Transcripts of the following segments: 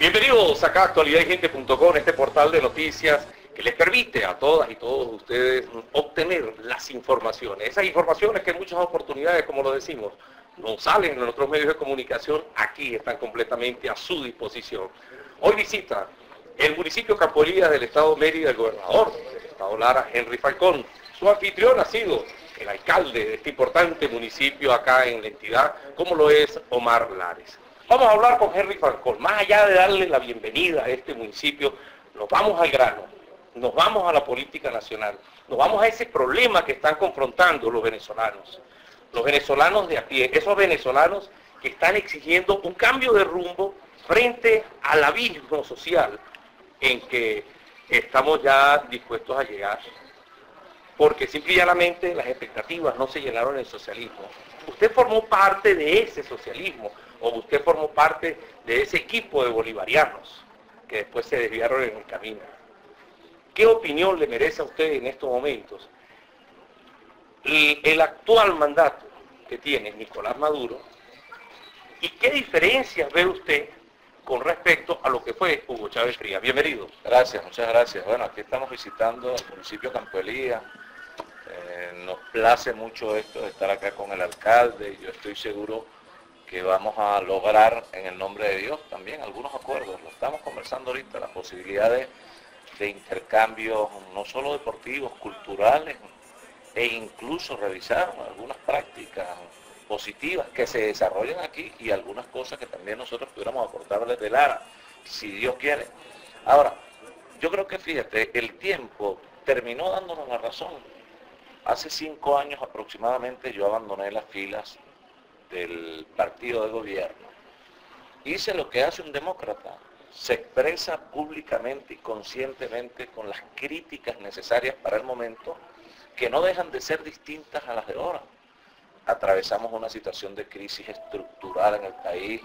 Bienvenidos acá a actualidadygente.com, este portal de noticias que les permite a todas y todos ustedes obtener las informaciones. Esas informaciones que en muchas oportunidades, como lo decimos, no salen en otros medios de comunicación, aquí están completamente a su disposición. Hoy visita el municipio Campo Elías del estado Mérida, el gobernador del estado Lara, Henry Falcón. Su anfitrión ha sido el alcalde de este importante municipio acá en la entidad, como lo es Omar Lares. Vamos a hablar con Henry Falcón. Más allá de darle la bienvenida a este municipio, nos vamos al grano, nos vamos a la política nacional, nos vamos a ese problema que están confrontando los venezolanos de a pie, esos venezolanos que están exigiendo un cambio de rumbo frente al abismo social en que estamos ya dispuestos a llegar, porque simple y llanamente las expectativas no se llenaron en el socialismo. Usted formó parte de ese socialismo, o usted formó parte de ese equipo de bolivarianos que después se desviaron en el camino. ¿Qué opinión le merece a usted en estos momentos el actual mandato que tiene Nicolás Maduro? ¿Y qué diferencias ve usted con respecto a lo que fue Hugo Chávez Frías? Bienvenido. Gracias, muchas gracias. Bueno, aquí estamos visitando el municipio Campo Elías. Nos place mucho esto de estar acá con el alcalde. Yo estoy seguro que vamos a lograr, en el nombre de Dios, también algunos acuerdos. Lo estamos conversando ahorita, las posibilidades de intercambios, no solo deportivos, culturales, e incluso revisar algunas prácticas positivas que se desarrollan aquí y algunas cosas que también nosotros pudiéramos aportar desde Lara, si Dios quiere. Ahora, yo creo que, fíjate, el tiempo terminó dándonos la razón. Hace 5 años aproximadamente yo abandoné las filas del partido de gobierno. Hice lo que hace un demócrata, se expresa públicamente y conscientemente con las críticas necesarias para el momento, que no dejan de ser distintas a las de ahora. Atravesamos una situación de crisis estructural en el país,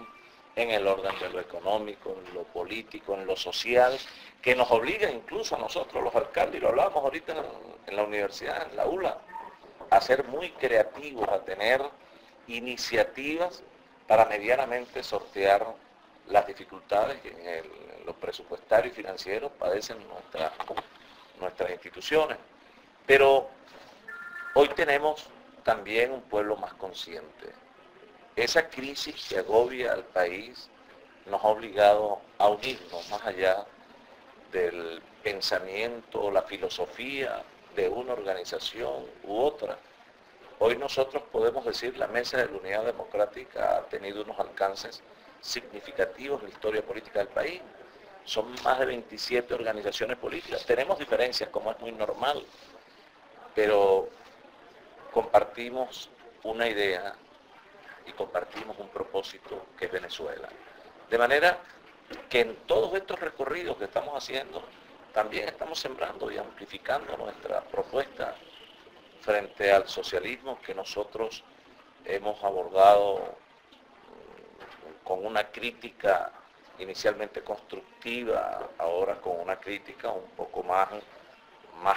en el orden de lo económico, en lo político, en lo social, que nos obliga incluso a nosotros, los alcaldes, y lo hablábamos ahorita en la universidad, en la ULA, a ser muy creativos, a tener iniciativas para medianamente sortear las dificultades que en los presupuestarios y financieros padecen nuestras instituciones. Pero hoy tenemos también un pueblo más consciente. Esa crisis que agobia al país nos ha obligado a unirnos más allá del pensamiento, la filosofía de una organización u otra. Hoy nosotros podemos decir la Mesa de la Unidad Democrática ha tenido unos alcances significativos en la historia política del país. Son más de 27 organizaciones políticas. Tenemos diferencias, como es muy normal, pero compartimos una idea y compartimos un propósito que es Venezuela. De manera que en todos estos recorridos que estamos haciendo, también estamos sembrando y amplificando nuestra propuesta frente al socialismo que nosotros hemos abordado con una crítica inicialmente constructiva, ahora con una crítica un poco más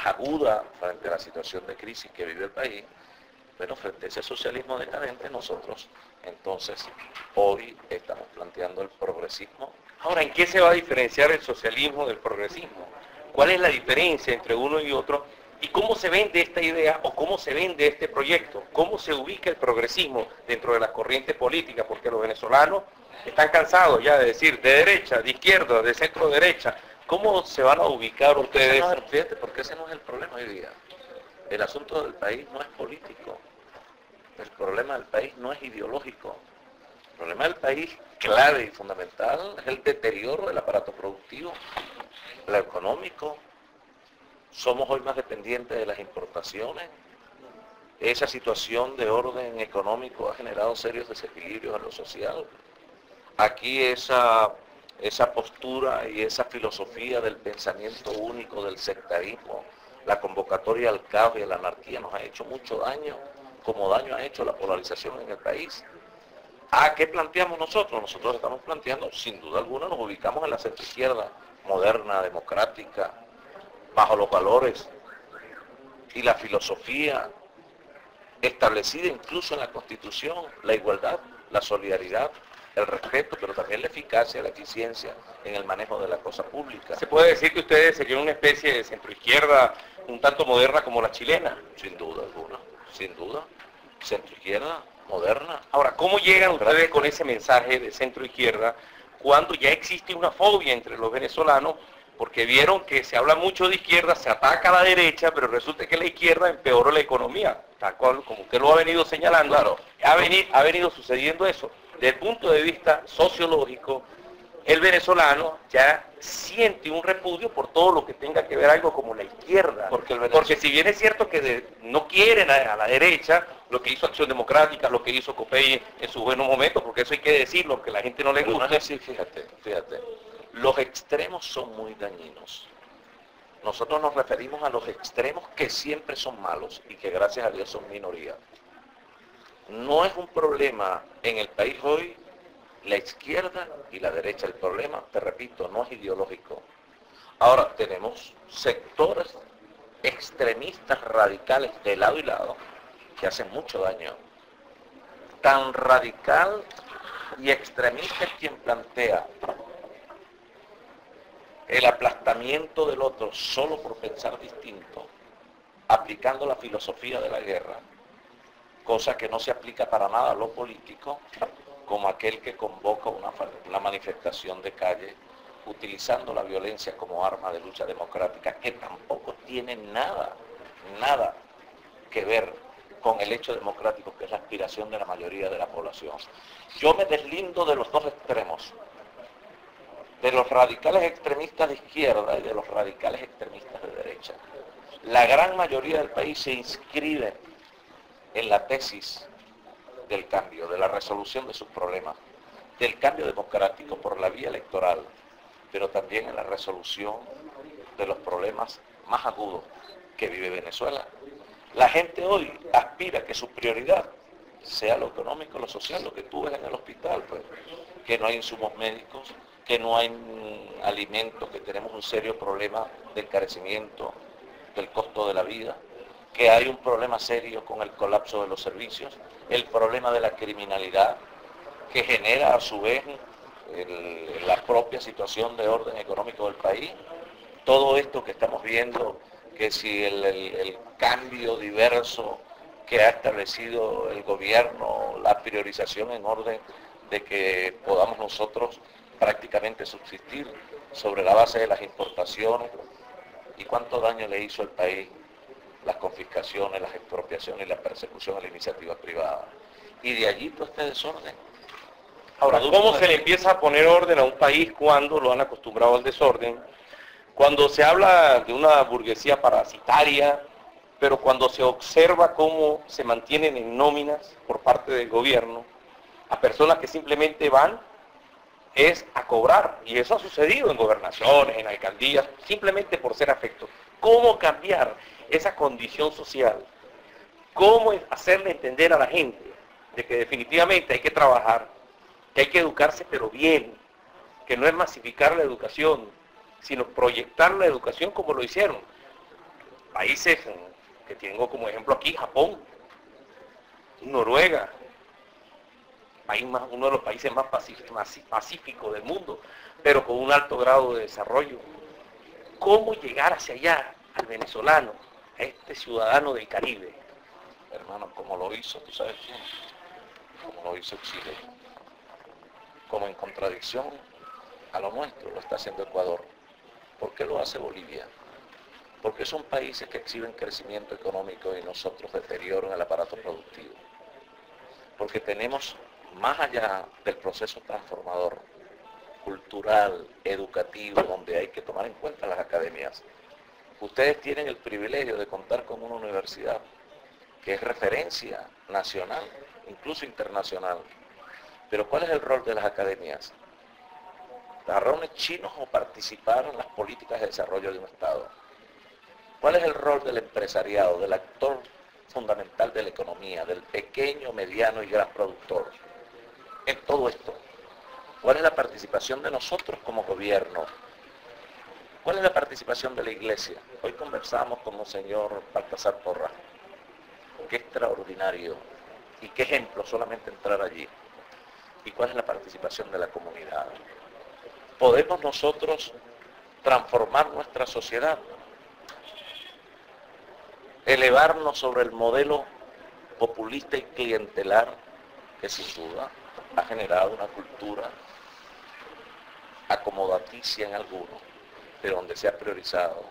aguda frente a la situación de crisis que vive el país. Pero frente a ese socialismo decadente, nosotros entonces hoy estamos planteando el progresismo. Ahora, ¿en qué se va a diferenciar el socialismo del progresismo? ¿Cuál es la diferencia entre uno y otro? ¿Y cómo se vende esta idea o cómo se vende este proyecto? ¿Cómo se ubica el progresismo dentro de las corrientes políticas? Porque los venezolanos están cansados ya de decir de derecha, de izquierda, de centro derecha. ¿Cómo se van a ubicar ustedes? Fíjate, porque ese no es el problema hoy día. El asunto del país no es político. El problema del país no es ideológico. El problema del país, clave y fundamental, es el deterioro del aparato productivo, lo económico. Somos hoy más dependientes de las importaciones. Esa situación de orden económico ha generado serios desequilibrios en lo social. Aquí esa postura y esa filosofía del pensamiento único, del sectarismo, la convocatoria al caos y a la anarquía nos ha hecho mucho daño, como daño ha hecho la polarización en el país. ¿Qué planteamos nosotros? Nosotros estamos planteando, sin duda alguna, nos ubicamos en la centroizquierda moderna, democrática, bajo los valores y la filosofía establecida incluso en la Constitución, la igualdad, la solidaridad, el respeto, pero también la eficacia, la eficiencia en el manejo de la cosa pública. ¿Se puede decir que ustedes serían una especie de centroizquierda un tanto moderna como la chilena? Sin duda alguna, sin duda. Centroizquierda, moderna. Ahora, ¿cómo llegan ustedes con ese mensaje de centroizquierda cuando ya existe una fobia entre los venezolanos? Porque vieron que se habla mucho de izquierda, se ataca a la derecha, pero resulta que la izquierda empeoró la economía, tal cual como usted lo ha venido señalando. Claro. Ha venido sucediendo eso. Desde el punto de vista sociológico, el venezolano ya siente un repudio por todo lo que tenga que ver algo como la izquierda. Porque si bien es cierto que no quieren a la derecha, lo que hizo Acción Democrática, lo que hizo COPEI en sus buenos momentos, porque eso hay que decirlo, que a la gente no le gusta. No es así, fíjate. Los extremos son muy dañinos. Nosotros nos referimos a los extremos que siempre son malos y que gracias a Dios son minoría. No es un problema en el país hoy la izquierda y la derecha. El problema, te repito, no es ideológico. Ahora tenemos sectores extremistas radicales de lado y lado que hacen mucho daño. Tan radical y extremista es quien plantea el aplastamiento del otro solo por pensar distinto, aplicando la filosofía de la guerra, cosa que no se aplica para nada a lo político, como aquel que convoca una manifestación de calle utilizando la violencia como arma de lucha democrática, que tampoco tiene nada que ver con el hecho democrático, que es la aspiración de la mayoría de la población. Yo me deslindo de los dos extremos, de los radicales extremistas de izquierda y de los radicales extremistas de derecha. La gran mayoría del país se inscribe en la tesis del cambio, de la resolución de sus problemas, del cambio democrático por la vía electoral, pero también en la resolución de los problemas más agudos que vive Venezuela. La gente hoy aspira a que su prioridad sea lo económico, lo social, lo que tú ves en el hospital, pues, que no hay insumos médicos, que no hay alimentos, que tenemos un serio problema de encarecimiento del costo de la vida, que hay un problema serio con el colapso de los servicios, el problema de la criminalidad, que genera a su vez la propia situación de orden económico del país. Todo esto que estamos viendo, que si el cambio diverso que ha establecido el gobierno, la priorización en orden de que podamos nosotros prácticamente subsistir sobre la base de las importaciones, y cuánto daño le hizo al país las confiscaciones, las expropiaciones y la persecución a la iniciativa privada. Y de allí todo este desorden. Ahora, ¿cómo se le empieza a poner orden a un país cuando lo han acostumbrado al desorden? Cuando se habla de una burguesía parasitaria, pero cuando se observa cómo se mantienen en nóminas por parte del gobierno a personas que simplemente van es a cobrar, y eso ha sucedido en gobernaciones, en alcaldías, simplemente por ser afectos. ¿Cómo cambiar esa condición social? ¿Cómo hacerle entender a la gente de que definitivamente hay que trabajar, que hay que educarse pero bien, que no es masificar la educación, sino proyectar la educación como lo hicieron países que tengo como ejemplo aquí, Japón, Noruega, uno de los países más pacíficos del mundo, pero con un alto grado de desarrollo? ¿Cómo llegar hacia allá al venezolano, a este ciudadano del Caribe? Hermano, como lo hizo, ¿tú sabes quién? Como lo hizo Chile. Como en contradicción a lo nuestro, lo está haciendo Ecuador. ¿Por qué lo hace Bolivia? Porque son países que exhiben crecimiento económico y nosotros deterioro en el aparato productivo. Porque tenemos, más allá del proceso transformador, cultural, educativo, donde hay que tomar en cuenta las academias, ustedes tienen el privilegio de contar con una universidad que es referencia nacional, incluso internacional. Pero ¿cuál es el rol de las academias? ¿Agarraron chinos o participar en las políticas de desarrollo de un Estado? ¿Cuál es el rol del empresariado, del actor fundamental de la economía, del pequeño, mediano y gran productor en todo esto? ¿Cuál es la participación de nosotros como gobierno? ¿Cuál es la participación de la iglesia? Hoy conversamos con el señor Baltasar Porras. Qué extraordinario y qué ejemplo solamente entrar allí. ¿Y cuál es la participación de la comunidad? ¿Podemos nosotros transformar nuestra sociedad? Elevarnos sobre el modelo populista y clientelar que sin duda ha generado una cultura acomodaticia en algunos, pero donde se ha priorizado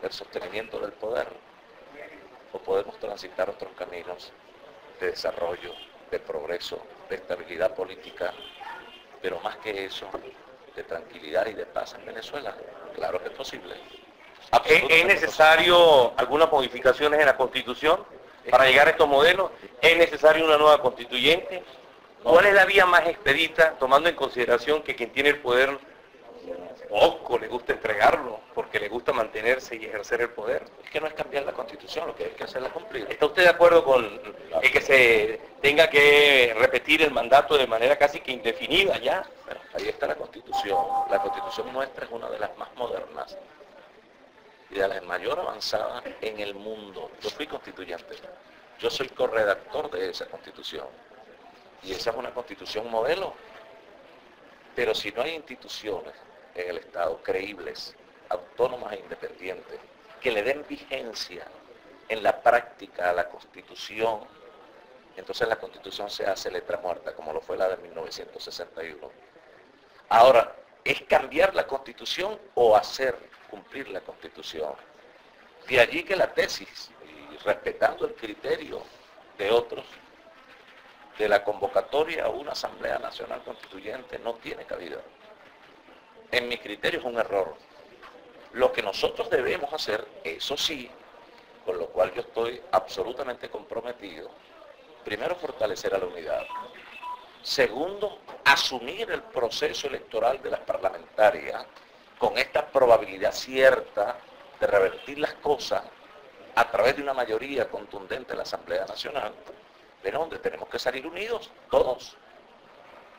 el sostenimiento del poder, o podemos transitar otros caminos de desarrollo, de progreso, de estabilidad política, pero más que eso, de tranquilidad y de paz en Venezuela. Claro que es posible. ¿Es necesario algunas modificaciones en la Constitución para llegar a estos modelos? ¿Es necesario una nueva constituyente? ¿Cuál es la vía más expedita, tomando en consideración que quien tiene el poder poco le gusta entregarlo, porque le gusta mantenerse y ejercer el poder? Es que no es cambiar la Constitución, lo que hay que hacer es cumplir. ¿Está usted de acuerdo con el que se tenga que repetir el mandato de manera casi que indefinida ya? Bueno, ahí está la Constitución. La Constitución nuestra es una de las más modernas y de las mayor avanzadas en el mundo. Yo fui constituyente, yo soy corredactor de esa Constitución. Y esa es una Constitución modelo. Pero si no hay instituciones en el Estado creíbles, autónomas e independientes, que le den vigencia en la práctica a la Constitución, entonces la Constitución se hace letra muerta, como lo fue la de 1961. Ahora, ¿es cambiar la Constitución o hacer cumplir la Constitución? De allí que la tesis, y respetando el criterio de otros, de la convocatoria a una Asamblea Nacional Constituyente no tiene cabida. En mi criterio es un error. Lo que nosotros debemos hacer, eso sí, con lo cual yo estoy absolutamente comprometido, primero, fortalecer a la unidad. Segundo, asumir el proceso electoral de las parlamentarias con esta probabilidad cierta de revertir las cosas a través de una mayoría contundente en la Asamblea Nacional, pero donde tenemos que salir unidos, todos,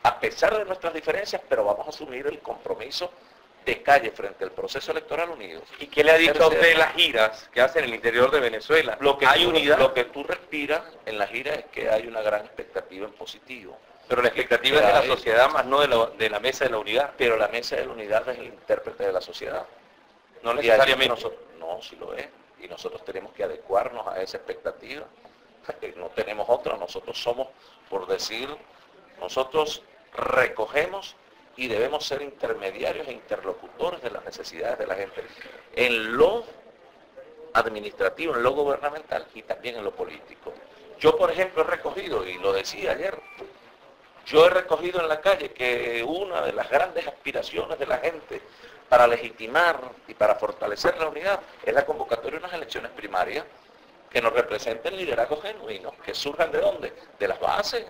a pesar de nuestras diferencias, pero vamos a asumir el compromiso de calle frente al proceso electoral unidos. ¿Y qué le ha dicho a usted las giras que hacen en el interior de Venezuela? ¿Hay unidad? Lo que tú respiras en la gira es que hay una gran expectativa en positivo. Pero la expectativa es de la sociedad, más no de la mesa de la unidad. Pero la mesa de la unidad es el intérprete de la sociedad. No necesariamente. No, sí lo es. Y nosotros tenemos que adecuarnos a esa expectativa. No tenemos otra. Nosotros somos, por decir, nosotros recogemos y debemos ser intermediarios e interlocutores de las necesidades de la gente en lo administrativo, en lo gubernamental y también en lo político. Yo, por ejemplo, he recogido, y lo decía ayer, yo he recogido en la calle que una de las grandes aspiraciones de la gente para legitimar y para fortalecer la unidad es la convocatoria de unas elecciones primarias que nos representen liderazgos genuinos, que surjan ¿de dónde? De las bases.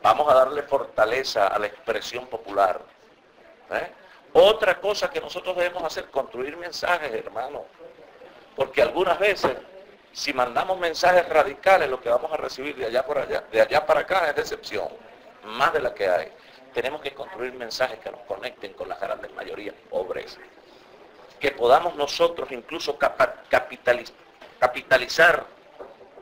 Vamos a darle fortaleza a la expresión popular. Otra cosa que nosotros debemos hacer, construir mensajes, hermano. Porque algunas veces, si mandamos mensajes radicales, lo que vamos a recibir de allá para acá es decepción, más de la que hay. Tenemos que construir mensajes que nos conecten con las grandes mayorías pobres. Que podamos nosotros incluso capitalizar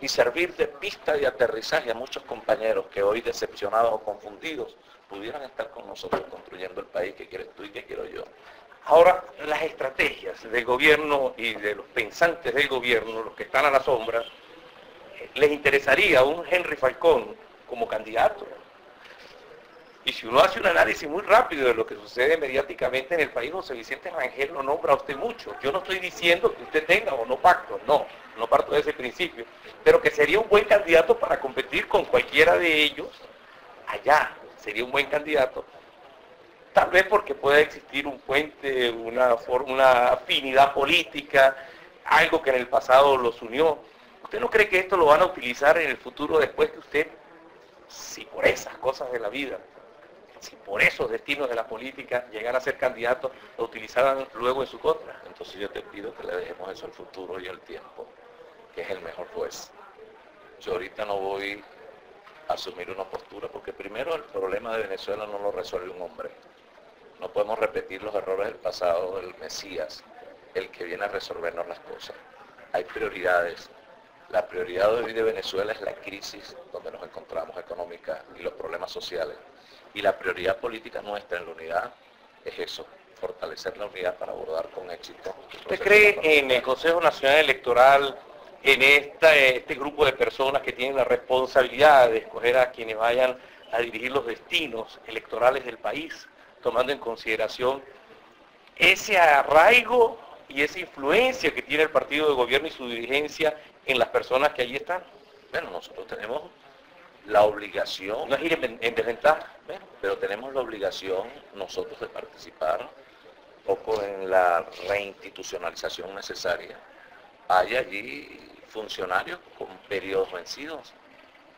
y servir de pista de aterrizaje a muchos compañeros que hoy decepcionados o confundidos pudieran estar con nosotros construyendo el país que quieres tú y que quiero yo. Ahora, las estrategias del gobierno y de los pensantes del gobierno, los que están a la sombra, les interesaría un Henry Falcón como candidato. Y si uno hace un análisis muy rápido de lo que sucede mediáticamente en el país, José Vicente Rangel lo nombra a usted mucho. Yo no estoy diciendo que usted tenga o no pacto, no parto de ese principio, pero que sería un buen candidato para competir con cualquiera de ellos allá. Sería un buen candidato, tal vez porque pueda existir un puente, una afinidad política, algo que en el pasado los unió. ¿Usted no cree que esto lo van a utilizar en el futuro después que usted, si por esas cosas de la vida, si por esos destinos de la política llegan a ser candidatos, lo utilizaran luego en su contra? Entonces yo te pido que le dejemos eso al futuro y al tiempo, que es el mejor juez. Yo ahorita no voy a asumir una postura, porque primero el problema de Venezuela no lo resuelve un hombre. No podemos repetir los errores del pasado del Mesías, el que viene a resolvernos las cosas. Hay prioridades, La prioridad de hoy de Venezuela es la crisis donde nos encontramos económica y los problemas sociales. Y la prioridad política nuestra en la unidad es eso, fortalecer la unidad para abordar con éxito. ¿Usted cree en el Consejo Nacional Electoral, en este grupo de personas que tienen la responsabilidad de escoger a quienes vayan a dirigir los destinos electorales del país, tomando en consideración ese arraigo y esa influencia que tiene el partido de gobierno y su dirigencia en las personas que allí están? Bueno, nosotros tenemos la obligación, no es ir en desventaja, bueno, pero tenemos la obligación nosotros de participar un poco en la reinstitucionalización necesaria. Hay allí funcionarios con periodos vencidos.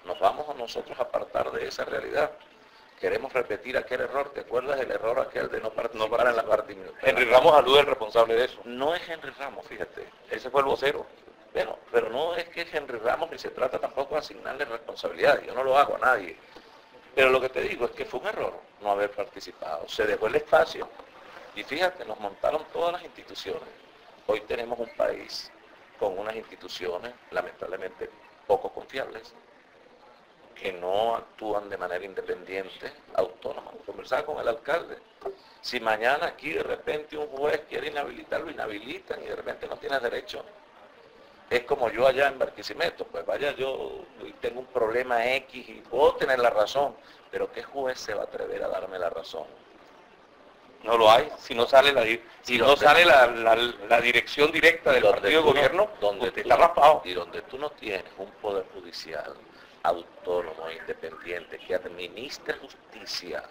Nos vamos a nosotros a apartar de esa realidad. Queremos repetir aquel error. ¿Te acuerdas del error aquel de no participar en la parte? Henry Ramos alude el responsable de eso. No es Henry Ramos, fíjate. Ese fue el vocero. Bueno, pero no es que Henry Ramos ni se trata tampoco de asignarle responsabilidad. Yo no lo hago a nadie. Pero lo que te digo es que fue un error no haber participado. Se dejó el espacio y fíjate, nos montaron todas las instituciones. Hoy tenemos un país con unas instituciones lamentablemente poco confiables, que no actúan de manera independiente, autónoma. Conversaba con el alcalde. Si mañana aquí de repente un juez quiere inhabilitarlo, inhabilitan y de repente no tienes derecho. Es como yo allá en Barquisimeto, pues vaya, yo tengo un problema X y puedo tener la razón, pero ¿qué juez se va a atrever a darme la razón? No lo hay. Si no sale la dirección directa del partido de gobierno, donde usted está raspado. Y donde tú no tienes un poder judicial autónomo, independiente, que administre justicia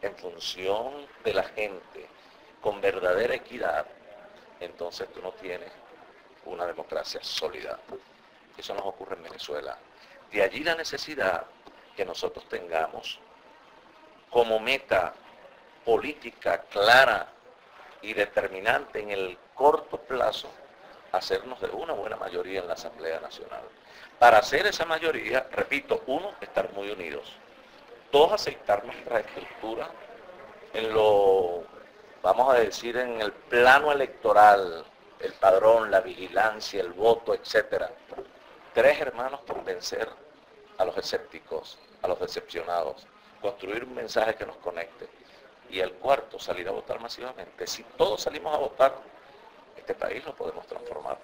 en función de la gente, con verdadera equidad, entonces tú no tienes una democracia sólida. Eso nos ocurre en Venezuela. De allí la necesidad que nosotros tengamos como meta política clara y determinante en el corto plazo, hacernos de una buena mayoría en la Asamblea Nacional. Para hacer esa mayoría, repito, uno, estar muy unidos. Dos, aceptar nuestra estructura en lo, vamos a decir, en el plano electoral, el padrón, la vigilancia, el voto, etcétera. Tres, hermanos, convencer a los escépticos, a los decepcionados, construir un mensaje que nos conecte. Y el cuarto, salir a votar masivamente. Si todos salimos a votar, este país lo podemos transformar.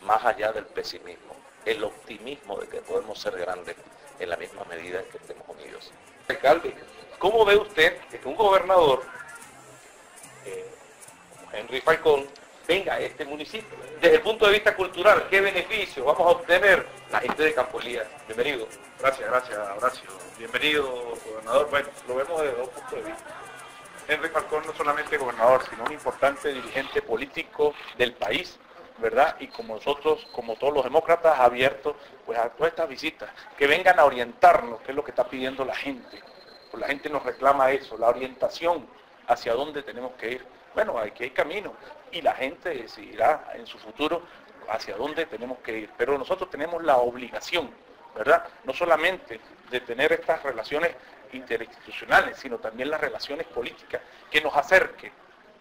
Más allá del pesimismo, el optimismo de que podemos ser grandes en la misma medida en que estemos unidos. Alcalde, ¿cómo ve usted que un gobernador, como Henry Falcón, venga a este municipio? Desde el punto de vista cultural, ¿qué beneficios vamos a obtener la gente de Campo Elías? Bienvenido. Gracias, Horacio. Bienvenido, gobernador. Bueno, lo vemos desde dos puntos de vista. Henry Falcón no solamente gobernador, sino un importante dirigente político del país, ¿verdad? Y como nosotros, como todos los demócratas, abiertos pues a todas estas visitas, que vengan a orientarnos, que es lo que está pidiendo la gente. Pues la gente nos reclama eso, la orientación hacia dónde tenemos que ir. Bueno, aquí hay camino y la gente decidirá en su futuro hacia dónde tenemos que ir. Pero nosotros tenemos la obligación, ¿verdad? No solamente de tener estas relaciones interinstitucionales, sino también las relaciones políticas que nos acerquen,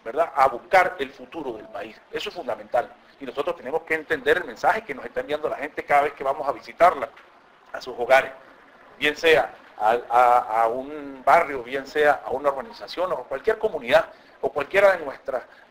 ¿verdad?, a buscar el futuro del país. Eso es fundamental. Y nosotros tenemos que entender el mensaje que nos está enviando la gente cada vez que vamos a visitarla, a sus hogares, bien sea a un barrio, bien sea a una organización o cualquier comunidad, o cualquiera de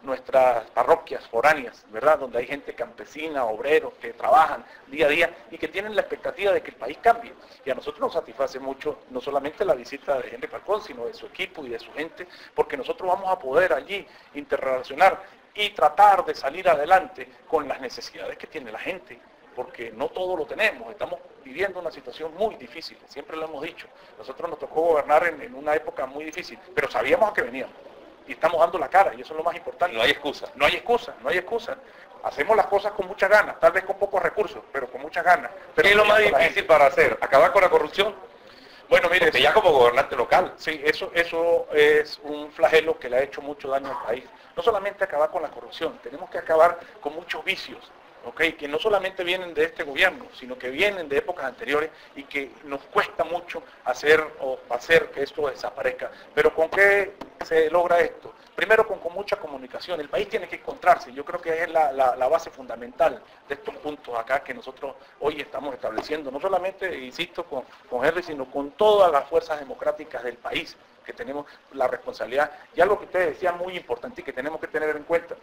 nuestras parroquias foráneas, ¿verdad?, donde hay gente campesina, obreros, que trabajan día a día y que tienen la expectativa de que el país cambie. Y a nosotros nos satisface mucho, no solamente la visita de Henry Falcón, sino de su equipo y de su gente, porque nosotros vamos a poder allí interrelacionar y tratar de salir adelante con las necesidades que tiene la gente, porque no todo lo tenemos, estamos viviendo una situación muy difícil, siempre lo hemos dicho. Nosotros nos tocó gobernar en una época muy difícil, pero sabíamos a qué veníamos. Y estamos dando la cara, y eso es lo más importante. No hay excusa. No hay excusa, no hay excusa. Hacemos las cosas con muchas ganas, tal vez con pocos recursos, pero con muchas ganas. ¿Qué es lo más difícil para hacer? ¿Acabar con la corrupción? Bueno, mire, porque ya como gobernante local. Sí, eso es un flagelo que le ha hecho mucho daño al país. No solamente acabar con la corrupción, tenemos que acabar con muchos vicios, ¿okay? Que no solamente vienen de este gobierno, sino que vienen de épocas anteriores y que nos cuesta mucho hacer que esto desaparezca. Pero ¿con qué se logra esto? Primero con mucha comunicación. El país tiene que encontrarse. Yo creo que es la base fundamental de estos puntos acá que nosotros hoy estamos estableciendo. No solamente, insisto, con Henry, sino con todas las fuerzas democráticas del país, que tenemos la responsabilidad. Y algo que ustedes decían muy importante y que tenemos que tener en cuenta.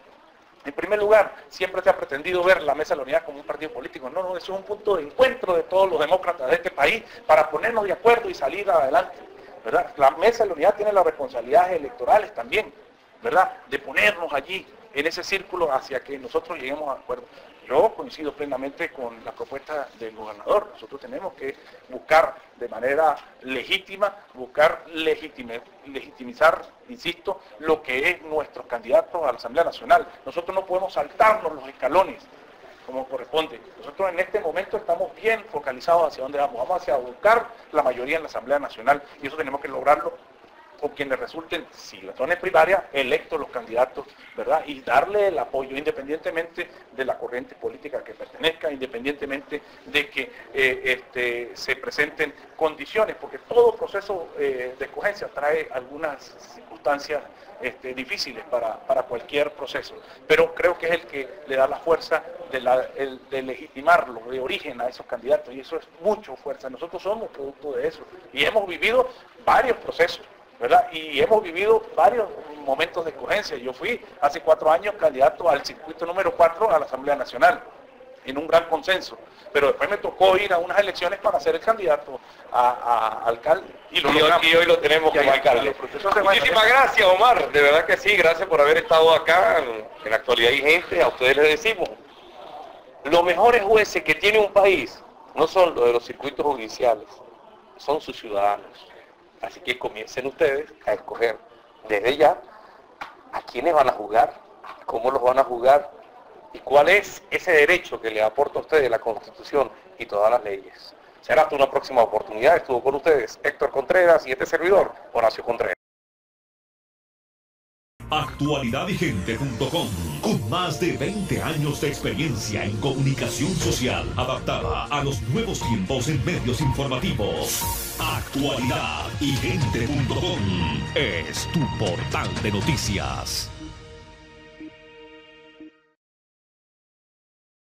En primer lugar, siempre se ha pretendido ver la Mesa de la Unidad como un partido político. No, eso es un punto de encuentro de todos los demócratas de este país para ponernos de acuerdo y salir adelante, ¿verdad? La Mesa de la Unidad tiene las responsabilidades electorales también, ¿verdad? De ponernos allí en ese círculo hacia que nosotros lleguemos a acuerdo. Yo coincido plenamente con la propuesta del gobernador. Nosotros tenemos que buscar de manera legítima, legitimizar, insisto, lo que es nuestros candidatos a la Asamblea Nacional. Nosotros no podemos saltarnos los escalones como corresponde. Nosotros en este momento estamos bien focalizados hacia dónde vamos. Vamos hacia buscar la mayoría en la Asamblea Nacional y eso tenemos que lograrlo con quienes resulten, si la zona es primaria, electos los candidatos, ¿verdad? Y darle el apoyo independientemente de la corriente política que pertenezca, independientemente de que se presenten condiciones, porque todo proceso de escogencia trae algunas circunstancias difíciles para cualquier proceso, pero creo que es el que le da la fuerza de legitimarlo, de origen a esos candidatos, y eso es mucho fuerza. Nosotros somos producto de eso, y hemos vivido varios procesos, ¿verdad? Y hemos vivido varios momentos de escogencia. Yo fui hace 4 años candidato al circuito número 4 a la Asamblea Nacional, en un gran consenso. Pero después me tocó ir a unas elecciones para ser el candidato a alcalde. Y aquí hoy lo tenemos como alcalde. Muchísimas gracias, Omar. De verdad que sí, gracias por haber estado acá. En la actualidad hay gente, a ustedes les decimos, los mejores jueces que tiene un país no son los de los circuitos judiciales, son sus ciudadanos. Así que comiencen ustedes a escoger desde ya a quiénes van a jugar, cómo los van a jugar y cuál es ese derecho que le aporta a ustedes la Constitución y todas las leyes. Será hasta una próxima oportunidad. Estuvo con ustedes Héctor Contreras y este servidor, Horacio Contreras. Actualidadigente.com, con más de 20 años de experiencia en comunicación social adaptada a los nuevos tiempos en medios informativos. Actualidadigente.com es tu portal de noticias.